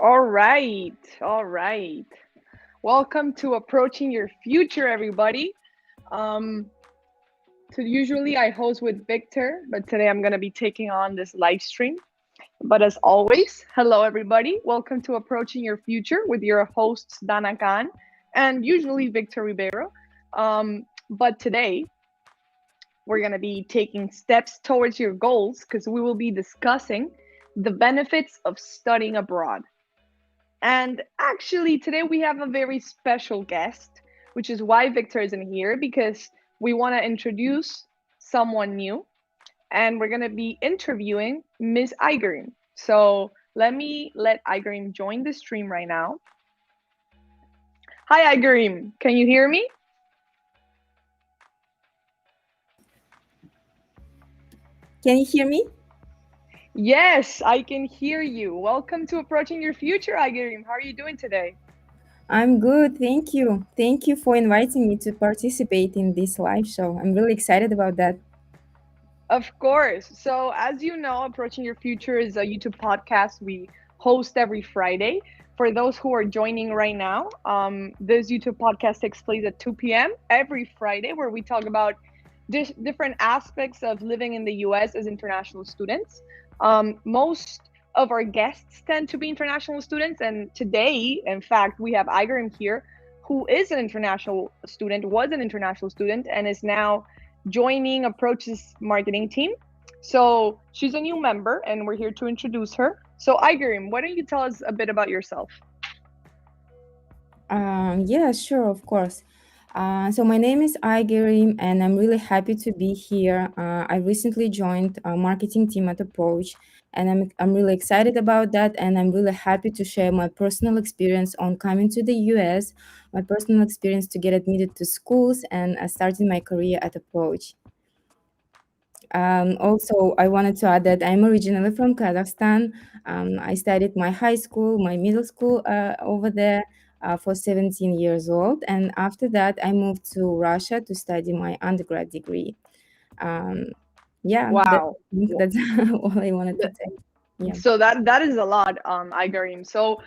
All right, all right. Welcome to Approaching Your Future, everybody. Um, usually I host with Victor, but today I'm gonna be taking on this live stream. But as always, hello everybody. Welcome to Approaching Your Future with your hosts Dana Khan and usually Victor Ribeiro. But today we're gonna be taking steps towards your goals because we will be discussing the benefits of studying abroad. And actually, today we have a very special guest, which is why Victor isn't here because we want to introduce someone new and we're going to be interviewing Miss Igerim. So let Igerim join the stream right now. Hi, Igerim. Can you hear me? Can you hear me? Yes, I can hear you. Welcome to Approaching Your Future, Igerim. How are you doing today? I'm good, thank you. Thank you for inviting me to participate in this live show. I'm really excited about that. Of course. So, as you know, Approaching Your Future is a YouTube podcast we host every Friday. For those who are joining right now, this YouTube podcast takes place at 2 p.m. every Friday, where we talk about different aspects of living in the US as international students. Most of our guests tend to be international students, and today, in fact, we have Igerim here, who is an international student, was an international student, and is now joining Approach's marketing team. So she's a new member, and we're here to introduce her. So, Igerim, why don't you tell us a bit about yourself? Yeah, sure, of course. So my name is Igerim, and I'm really happy to be here. I recently joined a marketing team at Approach, and I'm really excited about that. And I'm really happy to share my personal experience on coming to the US, my personal experience to get admitted to schools, and starting my career at Approach. Also, I wanted to add that I'm originally from Kazakhstan. I studied my high school, my middle school over there for 17 years old. And after that, I moved to Russia to study my undergrad degree. Um, yeah, Wow. that's all I wanted to say. Yeah. So that is a lot, Igerim. So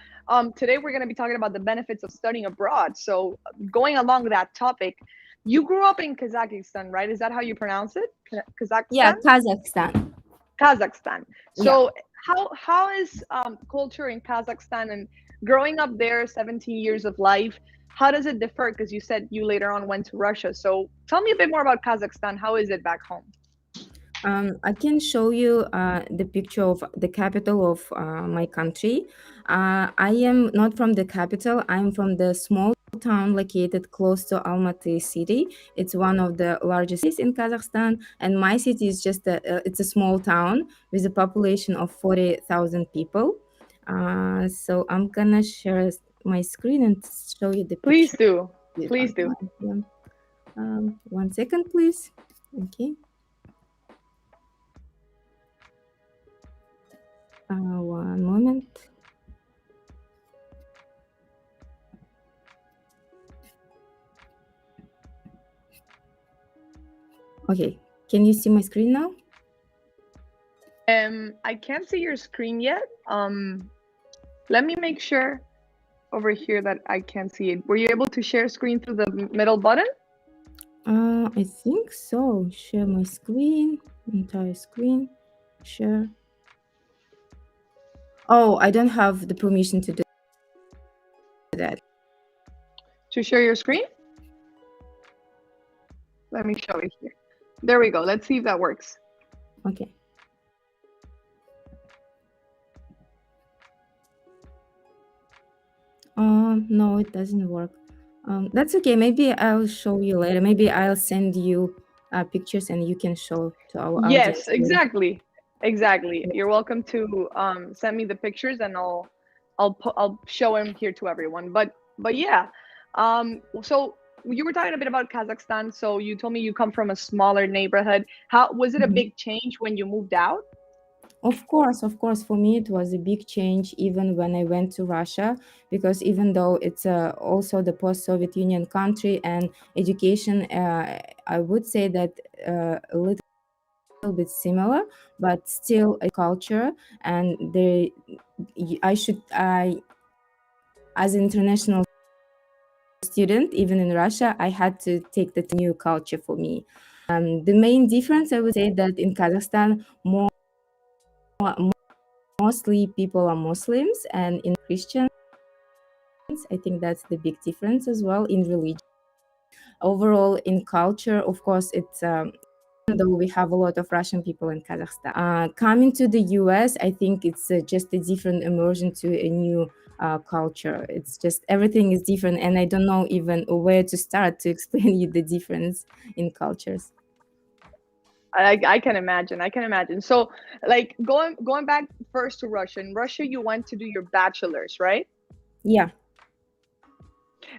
today we're going to be talking about the benefits of studying abroad. So going along that topic, you grew up in Kazakhstan, right? Is that how you pronounce it? Yeah, Kazakhstan? Kazakhstan. Kazakhstan. Yeah. So how is culture in Kazakhstan and growing up there, 17 years of life? How does it differ? Because you said you later on went to Russia. So tell me a bit more about Kazakhstan. How is it back home? I can show you the picture of the capital of my country. I am not from the capital. I'm from the small town located close to Almaty city. It's one of the largest cities in Kazakhstan, and my city is just it's a small town with a population of 40,000 people. So I'm gonna share my screen and show you the Please picture. do. Yeah. Please do. One second, please. Okay. One moment. Okay, can you see my screen now? I can't see your screen yet. Let me make sure over here that I can see it. Were you able to share screen through the middle button? I think so. Share my screen, entire screen, share. Oh, I don't have the permission to do that. To share your screen? Let me show it here. There we go. Let's see if that works. Okay. No, it doesn't work. That's okay. Maybe I'll show you later. Maybe I'll send you pictures and you can show to our Yes, audience here. exactly. Exactly. You're welcome to send me the pictures and I'll show them here to everyone. But yeah. So you were talking a bit about Kazakhstan. So you told me you come from a smaller neighborhood. How was it a Mhm. big change when you moved out? Of course, for me it was a big change even when I went to Russia, because even though it's also the post-Soviet Union country and education, I would say that a little bit similar, but still a culture, and I as an international student, even in Russia, I had to take the new culture for me. The main difference, I would say, that in Kazakhstan, mostly people are Muslims, and in Christians, I think that's the big difference as well in religion. Overall, in culture, of course, it's though we have a lot of Russian people in Kazakhstan. Coming to the US, I think it's just a different immersion to a new culture. It's just everything is different, and I don't know even where to start to explain you the difference in cultures. I can imagine. I can imagine. So, like going back first to Russia. In Russia, you went to do your bachelor's, right? Yeah.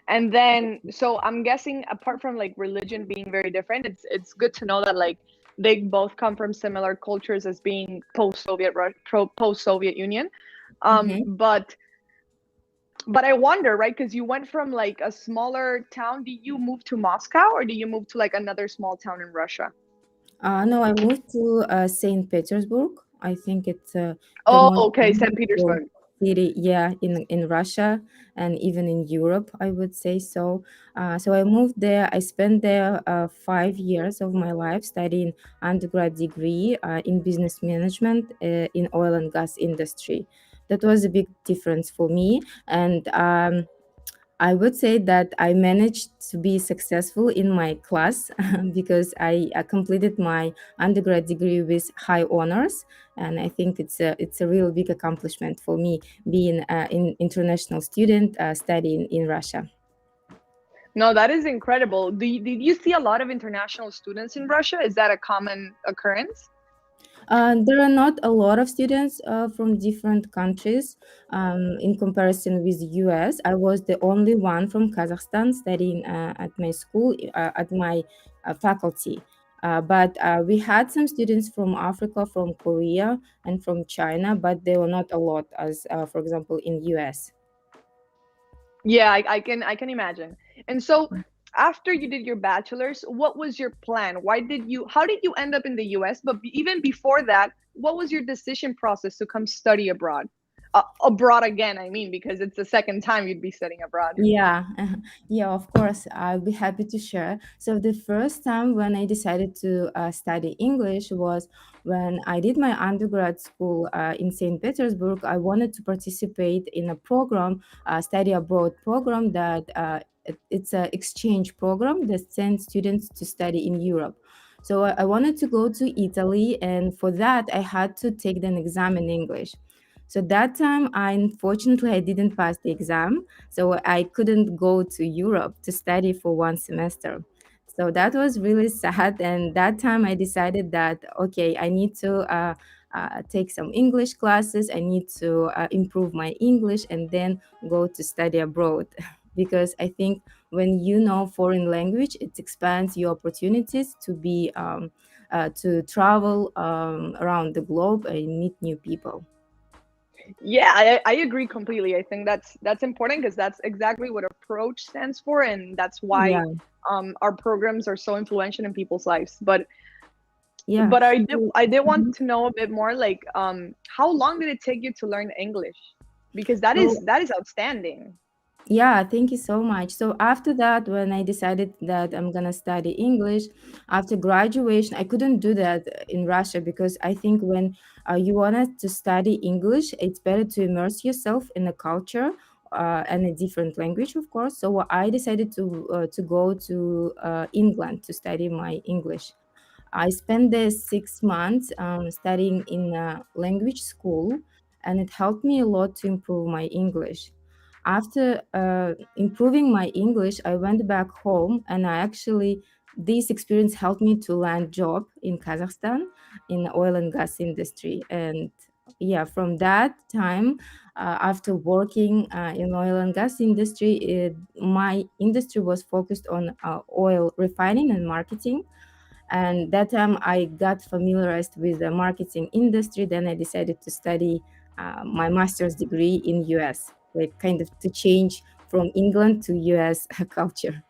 And then, so I'm guessing apart from like religion being very different, it's good to know that like they both come from similar cultures as being post-Soviet Union. Mhm. But I wonder, right? Because you went from like a smaller town. Did you move to Moscow or did you move to like another small town in Russia? No, I moved to St. Petersburg. I think it's the Oh, most okay, St. beautiful Petersburg. city, yeah, in Russia and even in Europe, I would say so. So I moved there. I spent there 5 years of my life studying undergrad degree in business management in oil and gas industry. That was a big difference for me, and I would say that I managed to be successful in my class because I completed my undergrad degree with high honors, and I think it's a real big accomplishment for me being an international student studying in Russia. No, that is incredible. Did you see a lot of international students in Russia? Is that a common occurrence? There are not a lot of students from different countries in comparison with US. I was the only one from Kazakhstan studying at my school, at my faculty. But we had some students from Africa, from Korea, and from China, but they were not a lot, as for example in US. Yeah, I can imagine. And so after you did your bachelor's, what was your plan? How did you end up in the US? But even before that, what was your decision process to come study abroad? Abroad again, I mean, because it's the second time you'd be studying abroad. Yeah, yeah, of course. I'll be happy to share. So the first time when I decided to study English was when I did my undergrad school in St. Petersburg. I wanted to participate in a program, study abroad program that it's an exchange program that sends students to study in Europe. So I wanted to go to Italy, and for that I had to take an exam in English. So that time, unfortunately, I didn't pass the exam, so I couldn't go to Europe to study for one semester. So that was really sad. And that time I decided that, okay, I need to take some English classes, I need to improve my English, and then go to study abroad. Because I think when you know foreign language, it expands your opportunities to to travel around the globe and meet new people. Yeah, I agree completely. I think that's important because that's exactly what approach stands for, and that's why Yeah, our programs are so influential in people's lives. But yeah. but I did So, I did want mhm. to know a bit more, like how long did it take you to learn English? Because that is So that is outstanding. yeah, thank you so much. So after that, when I decided that I'm gonna study English after graduation, I couldn't do that in Russia because I think when you wanted to study English, it's better to immerse yourself in a culture and a different language, of course. So I decided to go to England to study my English. I spent there 6 months studying in a language school, and it helped me a lot to improve my English. After improving my English, I went back home, and this experience helped me to land job in Kazakhstan in the oil and gas industry. And yeah, from that time, after working in oil and gas industry, my industry was focused on oil refining and marketing, and that time I got familiarized with the marketing industry. Then I decided to study my master's degree in US, like kind of to change from England to US culture.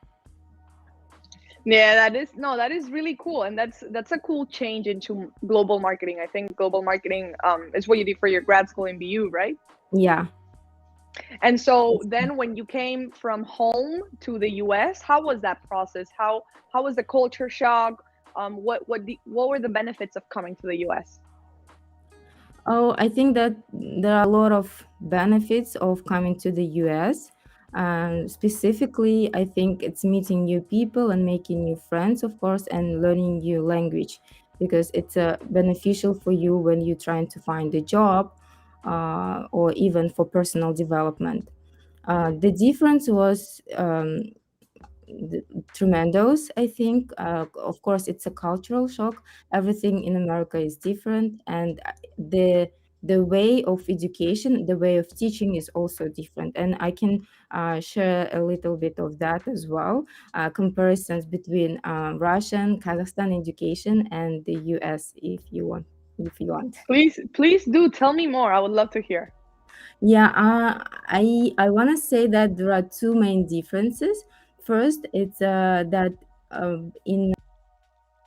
Yeah, that is really cool, and that's a cool change into global marketing. I think global marketing is what you did for your grad school in BU, right? Yeah. And so then when you came from home to the US, how was that process? How was the culture shock? What were the benefits of coming to the US? Oh, I think that there are a lot of benefits of coming to the US. Specifically, I think it's meeting new people and making new friends, of course, and learning new language because it's beneficial for you when you're trying to find a job or even for personal development. The difference was tremendous, I think. Of course, it's a cultural shock. Everything in America is different, and the way of education, the way of teaching is also different. And I can share a little bit of that as well. Comparisons between Russian, Kazakhstan education and the US, if you want. If you want. Please do tell me more. I would love to hear. Yeah, I want to say that there are two main differences. First, it's that in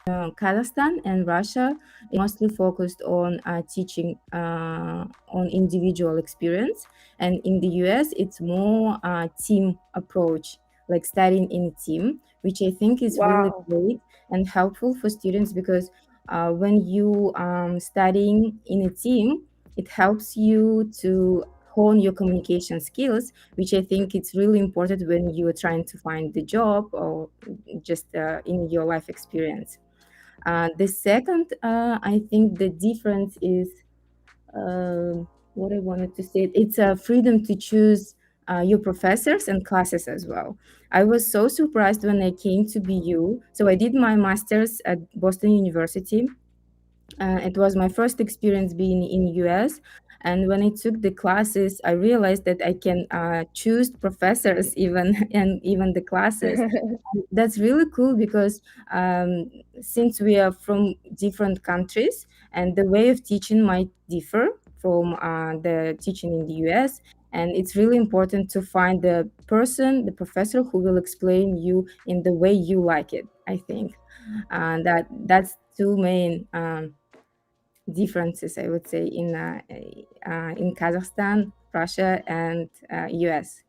Kazakhstan and Russia, it mostly focused on teaching on individual experience, and in the US, it's more team approach, like studying in a team, which I think is really Wow. great and helpful for students because when you studying in a team, it helps you to hone your communication skills, which I think it's really important when you are trying to find the job or just in your life experience. The second, I think the difference is what I wanted to say. It's a freedom to choose your professors and classes as well. I was so surprised when I came to BU. So I did my master's at Boston University. It was my first experience being in US, and when I took the classes, I realized that I can choose professors even and even the classes. That's really cool because since we are from different countries and the way of teaching might differ from the teaching in the US, and it's really important to find the person, the professor who will explain you in the way you like it, I think. And that's two main differences, I would say, in Kazakhstan, Russia, and US.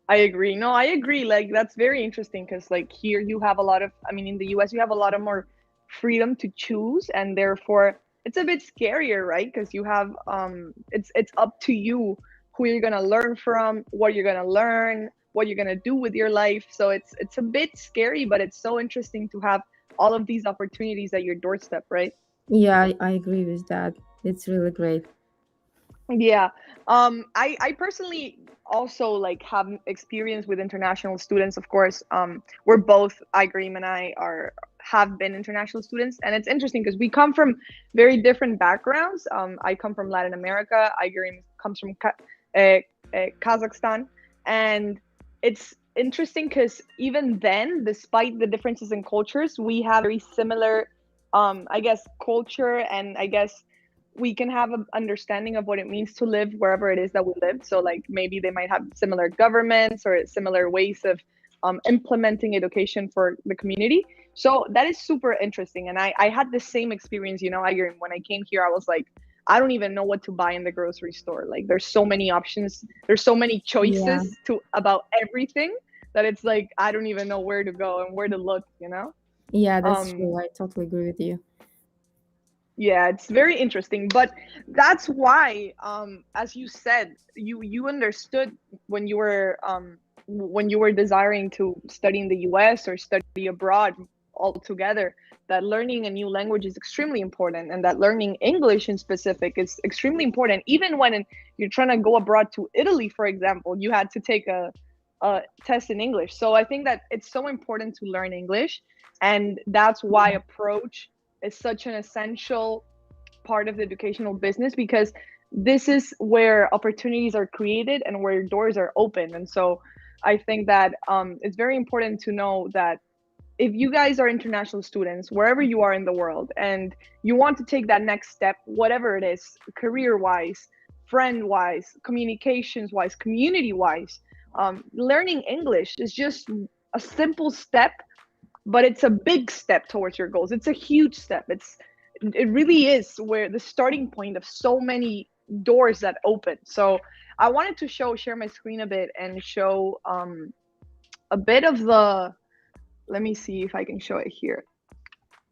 I agree. No, I agree. Like that's very interesting because like here you have a lot of I mean in the US you have a lot of more freedom to choose and therefore it's a bit scarier, right? Because you have it's up to you who you're going to learn from, what you're going to learn, what you're going to do with your life. So it's a bit scary, but it's so interesting to have all of these opportunities at your doorstep, right? Yeah, I agree with that. It's really great. Yeah. I personally also like have experience with international students, of course. We're both, Igrim and I are have been international students, and it's interesting because we come from very different backgrounds. I come from Latin America. Igrim comes from Kazakhstan, and it's interesting because even then, despite the differences in cultures, we have very similar, I guess, culture and I guess we can have an understanding of what it means to live wherever it is that we live. So, like, maybe they might have similar governments or similar ways of implementing education for the community. So, that is super interesting. And I had the same experience, you know, when I came here, I was like, I don't even know what to buy in the grocery store. Like, there's so many options, there's so many Yeah, choices to about everything that it's like, I don't even know where to go and where to look, you know? yeah, that's Um, true. I totally agree with you. Yeah, it's very interesting, but that's why, as you said, you understood when you were desiring to study in the U.S. or study abroad altogether that learning a new language is extremely important, and that learning English in specific is extremely important. Even when you're trying to go abroad to Italy, for example, you had to take a test in English. So I think that it's so important to learn English, and that's why approach is such an essential part of the educational business because this is where opportunities are created and where doors are open. And so I think that it's very important to know that if you guys are international students, wherever you are in the world, and you want to take that next step, whatever it is, career wise, friend wise, communications wise, community wise, learning English is just a simple step, but it's a big step towards your goals. It's a huge step. It really is where the starting point of so many doors that open. So I wanted to share my screen a bit and show a bit of the, let me see if I can show it here,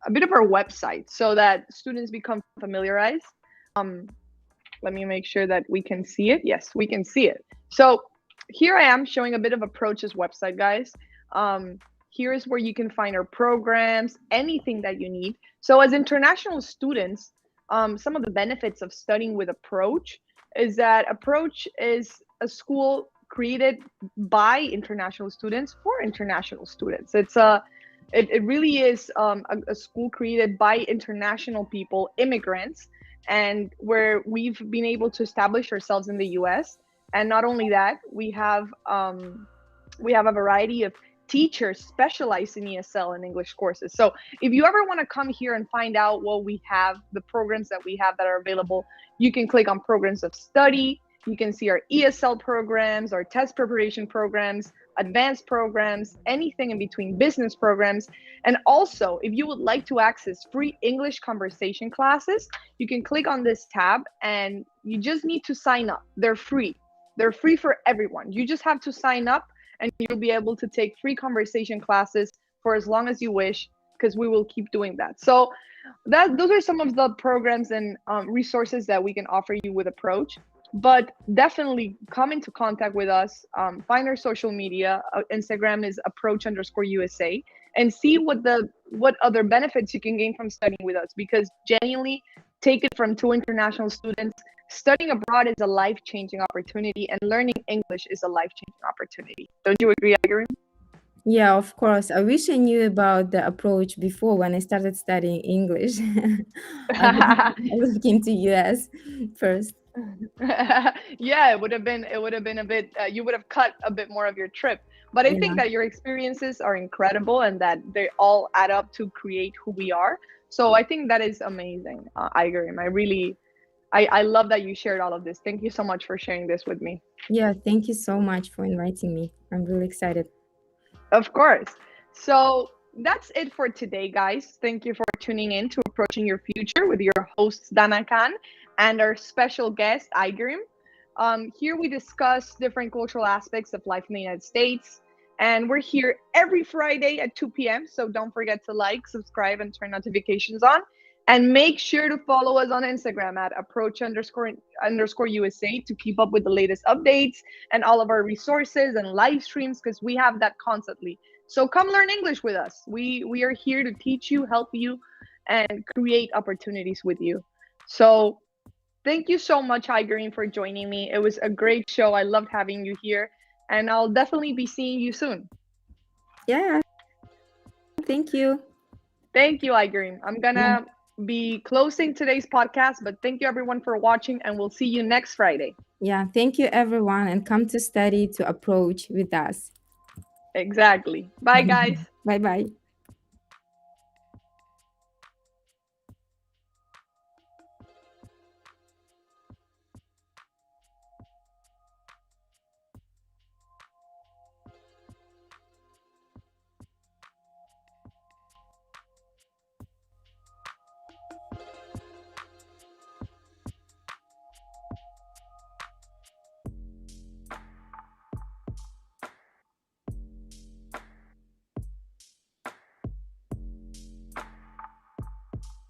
a bit of our website so that students become familiarized. Um, Let me make sure that we can see it. Yes, we can see it. So here I am showing a bit of Approach's website, guys. Here is where you can find our programs, anything that you need. So as international students, some of the benefits of studying with Approach is that Approach is a school created by international students for international students. It really is a school created by international people, immigrants, and where we've been able to establish ourselves in the US. And not only that, we have a variety of teachers specialized in ESL and English courses. So if you ever want to come here and find out what we have, the programs that we have that are available, you can click on programs of study. You can see our ESL programs, our test preparation programs, advanced programs, anything in between, business programs. And also, if you would like to access free English conversation classes, you can click on this tab and you just need to sign up. They're free. They're free for everyone. You just have to sign up and you'll be able to take free conversation classes for as long as you wish, because we will keep doing that. So those are some of the programs and resources that we can offer you with Approach. But definitely come into contact with us. Find our social media. Instagram is approach_USA, and see what other benefits you can gain from studying with us. Because genuinely, take it from two international students, studying abroad is a life-changing opportunity, and learning English is a life-changing opportunity. Don't you agree, Igor? Yeah, of course. I wish I knew about the Approach before when I started studying English. I would have came to US first. Yeah, it would have been a bit, you would have cut a bit more of your trip. But I think Yeah. that your experiences are incredible and that they all add up to create who we are. So I think that is amazing, Igor. I love that you shared all of this. Thank you so much for sharing this with me. Yeah, thank you so much for inviting me. I'm really excited. Of course. So that's it for today, guys. Thank you for tuning in to Approaching Your Future with your hosts, Dana Khan, and our special guest, Igrim. Here we discuss different cultural aspects of life in the United States. And we're here every Friday at 2 p.m. So don't forget to like, subscribe, and turn notifications on. And make sure to follow us on Instagram at approach_underscore USA to keep up with the latest updates and all of our resources and live streams, because we have that constantly. So come learn English with us. We are here to teach you, help you, and create opportunities with you. So thank you so much, Igorine, for joining me. It was a great show. I loved having you here, and I'll definitely be seeing you soon. Yeah, thank you. Thank you, Igorine. I'm Yeah. gonna be closing today's podcast, but thank you everyone for watching, and we'll see you next Friday. Yeah, thank you everyone, and come to study to Approach with us. Exactly. Bye, guys. Bye bye.